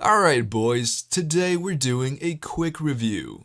Alright boys, today we're doing a quick review.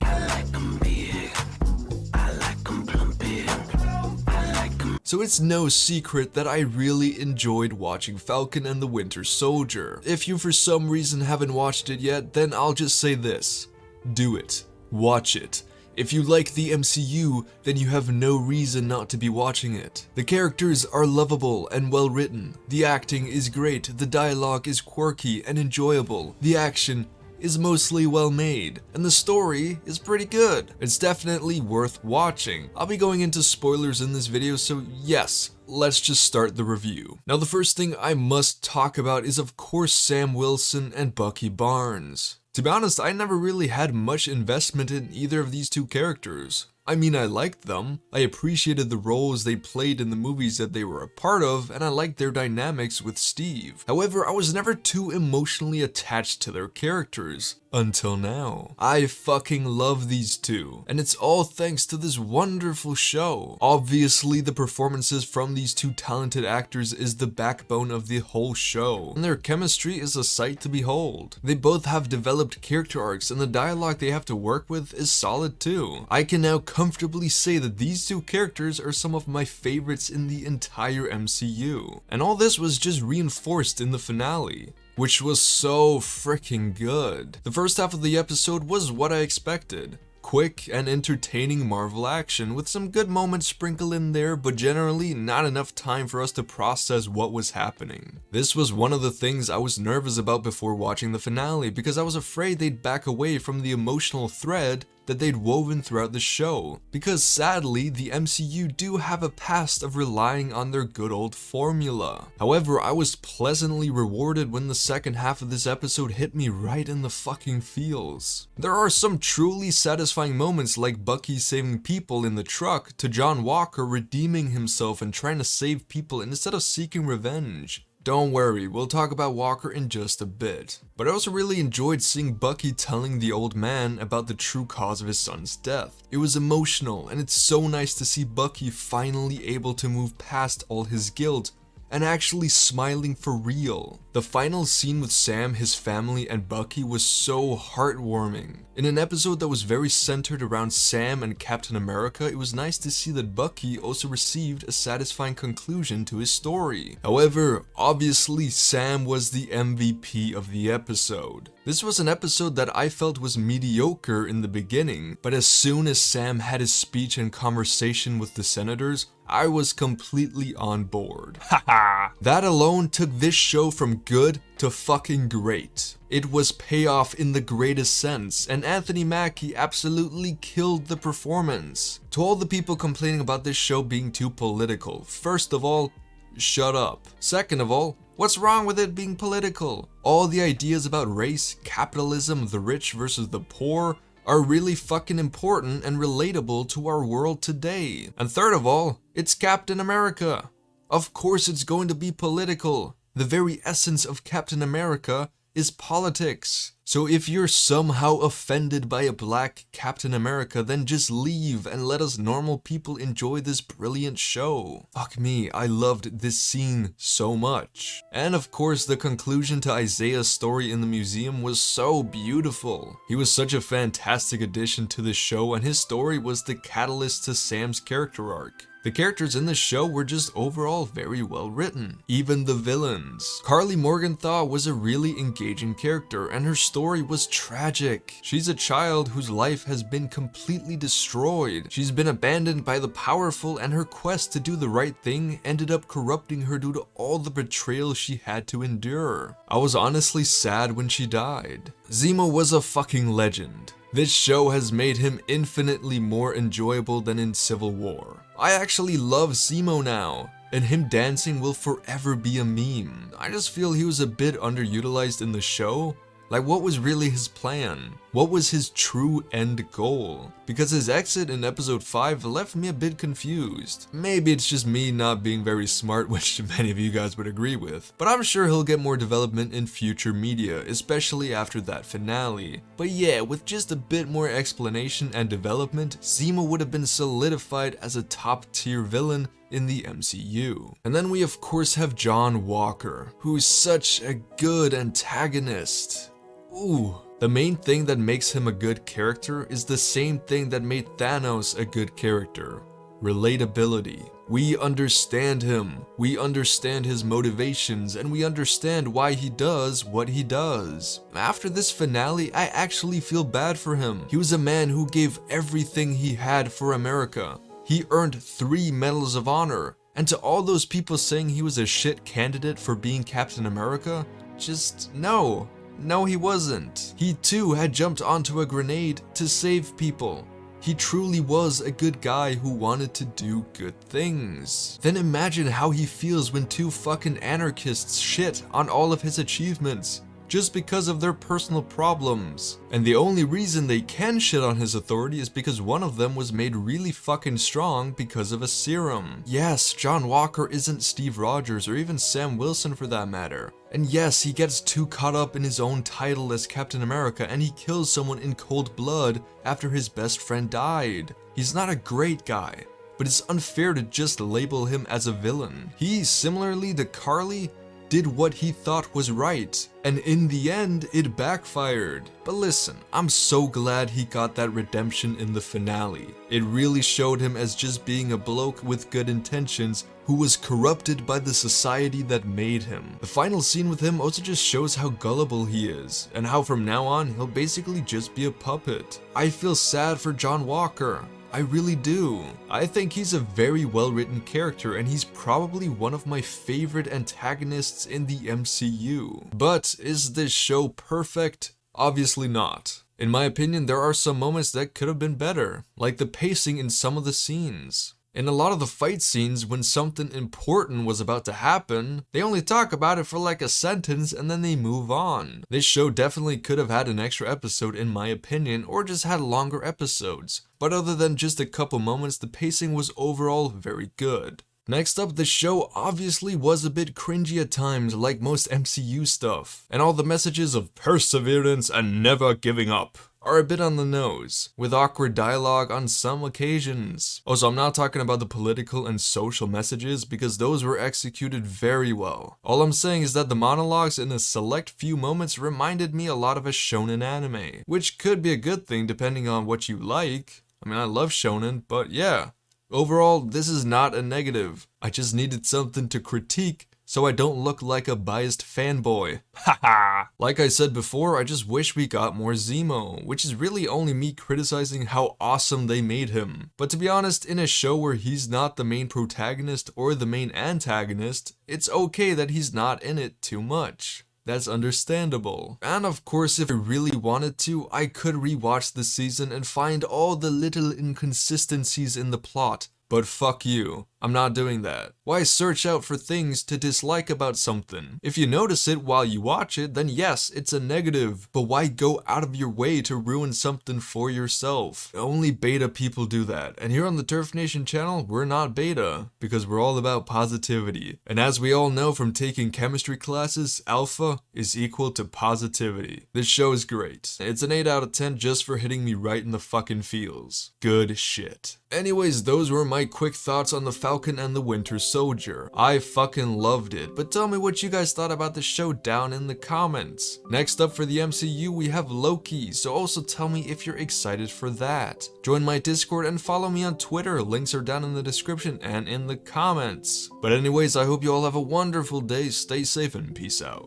So it's no secret that I really enjoyed watching Falcon and the Winter Soldier. If you for some reason haven't watched it yet, then I'll just say this. Do it. Watch it. If you like the MCU, then you have no reason not to be watching it. The characters are lovable and well written, the acting is great, the dialogue is quirky and enjoyable, the action is mostly well made, and the story is pretty good. It's definitely worth watching. I'll be going into spoilers in this video, so yes, let's just start the review. Now the first thing I must talk about is of course Sam Wilson and Bucky Barnes. To be honest, I never really had much investment in either of these two characters. I mean, I liked them, I appreciated the roles they played in the movies that they were a part of, and I liked their dynamics with Steve. However, I was never too emotionally attached to their characters. Until now. I fucking love these two, and it's all thanks to this wonderful show. Obviously, the performances from these two talented actors is the backbone of the whole show, and their chemistry is a sight to behold. They both have developed character arcs, and the dialogue they have to work with is solid too. I can now comfortably say that these two characters are some of my favorites in the entire MCU, and all this was just reinforced in the finale, which was so freaking good. The first half of the episode was what I expected. Quick and entertaining Marvel action with some good moments sprinkled in there, but generally not enough time for us to process what was happening. This was one of the things I was nervous about before watching the finale, because I was afraid they'd back away from the emotional thread that they'd woven throughout the show, because sadly the MCU do have a past of relying on their good old formula. However, I was pleasantly rewarded when the second half of this episode hit me right in the fucking feels. There are some truly satisfying moments, like Bucky saving people in the truck, to John Walker redeeming himself and trying to save people instead of seeking revenge. Don't worry, we'll talk about Walker in just a bit. But I also really enjoyed seeing Bucky telling the old man about the true cause of his son's death. It was emotional, and it's so nice to see Bucky finally able to move past all his guilt and actually smiling for real. The final scene with Sam, his family, and Bucky was so heartwarming. In an episode that was very centered around Sam and Captain America, it was nice to see that Bucky also received a satisfying conclusion to his story. However, obviously Sam was the MVP of the episode. This was an episode that I felt was mediocre in the beginning, but as soon as Sam had his speech and conversation with the senators, I was completely on board. Haha! That alone took this show from good to fucking great. It was payoff in the greatest sense, and Anthony Mackie absolutely killed the performance. To all the people complaining about this show being too political, first of all, shut up. Second of all, what's wrong with it being political? All the ideas about race, capitalism, the rich versus the poor are really fucking important and relatable to our world today. And third of all, it's Captain America. Of course it's going to be political. The very essence of Captain America is politics. So if you're somehow offended by a black Captain America, then just leave and let us normal people enjoy this brilliant show. Fuck me, I loved this scene so much. And of course, the conclusion to Isaiah's story in the museum was so beautiful. He was such a fantastic addition to the show, and his story was the catalyst to Sam's character arc. The characters in this show were just overall very well written. Even the villains. Carly Morgenthau was a really engaging character, and her story was tragic. She's a child whose life has been completely destroyed. She's been abandoned by the powerful, and her quest to do the right thing ended up corrupting her due to all the betrayal she had to endure. I was honestly sad when she died. Zemo was a fucking legend. This show has made him infinitely more enjoyable than in Civil War. I actually love Zemo now, and him dancing will forever be a meme. I just feel he was a bit underutilized in the show. Like, what was really his plan? What was his true end goal? Because his exit in episode 5 left me a bit confused. Maybe it's just me not being very smart, which many of you guys would agree with. But I'm sure he'll get more development in future media, especially after that finale. But yeah, with just a bit more explanation and development, Zemo would have been solidified as a top tier villain in the MCU. And then we of course have John Walker, who's such a good antagonist. Ooh. The main thing that makes him a good character is the same thing that made Thanos a good character. Relatability. We understand him, we understand his motivations, and we understand why he does what he does. After this finale, I actually feel bad for him. He was a man who gave everything he had for America. He earned 3 medals of honor. And to all those people saying he was a shit candidate for being Captain America, just no. No, he wasn't. He too had jumped onto a grenade to save people. He truly was a good guy who wanted to do good things. Then imagine how he feels when 2 fucking anarchists shit on all of his achievements just because of their personal problems. And the only reason they can shit on his authority is because one of them was made really fucking strong because of a serum. Yes, John Walker isn't Steve Rogers or even Sam Wilson for that matter. And yes, he gets too caught up in his own title as Captain America and he kills someone in cold blood after his best friend died. He's not a great guy, but it's unfair to just label him as a villain. He, similarly to Carly, did what he thought was right, and in the end, it backfired. But listen, I'm so glad he got that redemption in the finale. It really showed him as just being a bloke with good intentions who was corrupted by the society that made him. The final scene with him also just shows how gullible he is, and how from now on, he'll basically just be a puppet. I feel sad for John Walker. I really do. I think he's a very well-written character and he's probably one of my favorite antagonists in the MCU. But is this show perfect? Obviously not. In my opinion, there are some moments that could have been better, like the pacing in some of the scenes. In a lot of the fight scenes, when something important was about to happen, they only talk about it for like a sentence and then they move on. This show definitely could have had an extra episode in my opinion, or just had longer episodes. But other than just a couple moments, the pacing was overall very good. Next up, the show obviously was a bit cringy at times, like most MCU stuff. And all the messages of perseverance and never giving up are a bit on the nose, with awkward dialogue on some occasions. Also, I'm not talking about the political and social messages because those were executed very well. All I'm saying is that the monologues in a select few moments reminded me a lot of a shonen anime, which could be a good thing depending on what you like. I mean, I love shonen, but yeah. Overall, this is not a negative. I just needed something to critique so I don't look like a biased fanboy. Haha! Like I said before, I just wish we got more Zemo, which is really only me criticizing how awesome they made him. But to be honest, in a show where he's not the main protagonist or the main antagonist, it's okay that he's not in it too much. That's understandable. And of course, if I really wanted to, I could rewatch the season and find all the little inconsistencies in the plot. But fuck you, I'm not doing that. Why search out for things to dislike about something? If you notice it while you watch it, then yes, it's a negative. But why go out of your way to ruin something for yourself? Only beta people do that. And here on the TurfNation channel, we're not beta, because we're all about positivity. And as we all know from taking chemistry classes, alpha is equal to positivity. This show is great. It's an 8 out of 10 just for hitting me right in the fucking feels. Good shit. Anyways, those were my quick thoughts on the Falcon and the Winter Soldier. I fucking loved it, but tell me what you guys thought about the show down in the comments. Next up for the MCU, we have Loki, so also tell me if you're excited for that. Join my Discord and follow me on Twitter, links are down in the description and in the comments. But anyways, I hope you all have a wonderful day, stay safe and peace out.